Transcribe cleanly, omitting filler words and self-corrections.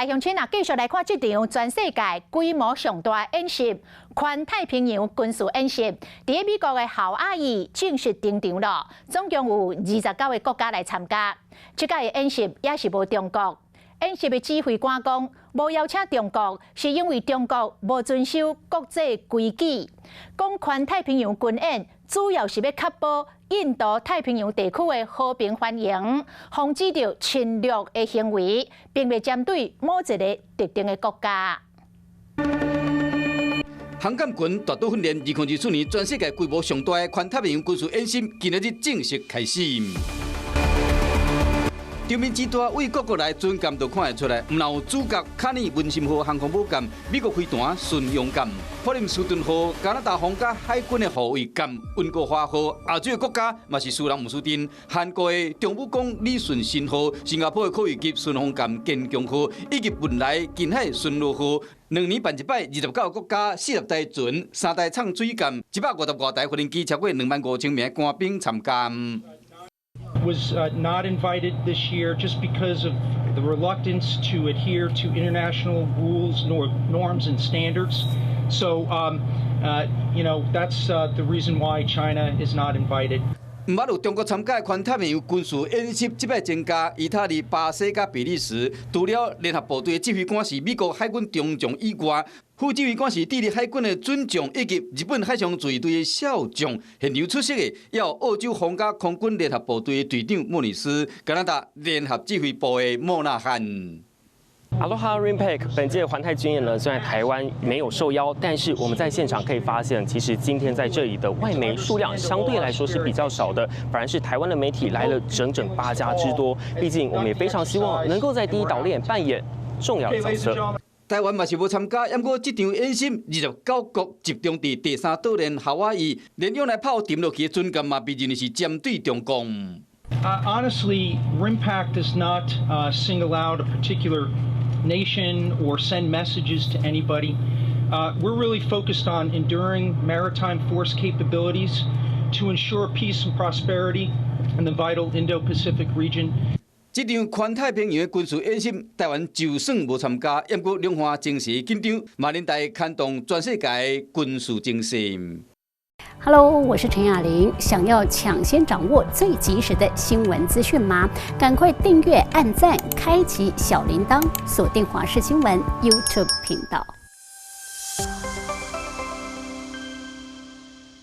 来，乡亲啊，继续来看这场全世界规模上大的演习——环太平洋军事演习。伫美国的夏威夷正式登场了，总共有29个国家来参加。这届的演习也是无中国。演习的指挥官讲，无邀请中国，是因为中国无遵守国际规矩。讲环太平洋军演，主要是要确保印度太平洋地区的和平繁荣，防止着侵略的行为，并未针对某一个特定的国家。航舰群大都训练2024年全世界规模上大的环太平洋军事演习，今日正式开始。场面之大，为各国来军舰都看得出来。唔有主角卡尼文森号航空母舰、美国飞弹巡洋舰、普林斯顿号加拿大皇家海军的护卫舰、温哥华号亚洲的国家嘛是苏兰姆斯丁、韩国的中武公李顺新号、新加坡的科技级巡航舰建强号，以及文莱近海巡逻号。2年办一摆，29个国家、40台船、3台畅水舰、150多台无人机，超过25000名官兵参加。Was not invited this year just because of the reluctance to adhere to international rules, norms, and standards. So, that's the reason why China is not invited. 唔捌有中国参加的环太平洋军事演习，即摆增加意大利、巴西甲比利时。除了联合部队的指挥官是美国海军中将以外，副指挥官是智利海军的准将，以及日本海上自卫队的少将。现场出席的也有澳洲皇家空军联合部队的队长莫里斯、加拿大联合指挥部的莫纳汉。Aloha Rimpak 本届环太军演呢，虽然台湾没有受邀，但是我们在现场可以发现，其实今天在这里的外媒数量相对来说是比较少的，反而是台湾的媒体来了整8家之多。毕竟我们也非常希望能够在第一岛链扮演重要的角色。台湾嘛是无参加，不过这场演习29国集中伫第3岛链夏威夷，连用来炮沉落去的军舰嘛，被认为是针对中共。Honestly, Rimpak does not single out a particular nation or send messages to anybody. We're really focused on enduring maritime force capabilities to ensure peace and prosperity in the vital Indo-Pacific region. 这场环太平洋的军事演习，台湾就算无参加，不过两岸情势紧张，马连带牵动全世界的军事精神。Hello， 我是陈雅玲。想要抢先掌握最及时的新闻资讯吗？赶快订阅、按赞、开启小铃铛，锁定华视新闻 YouTube 频道。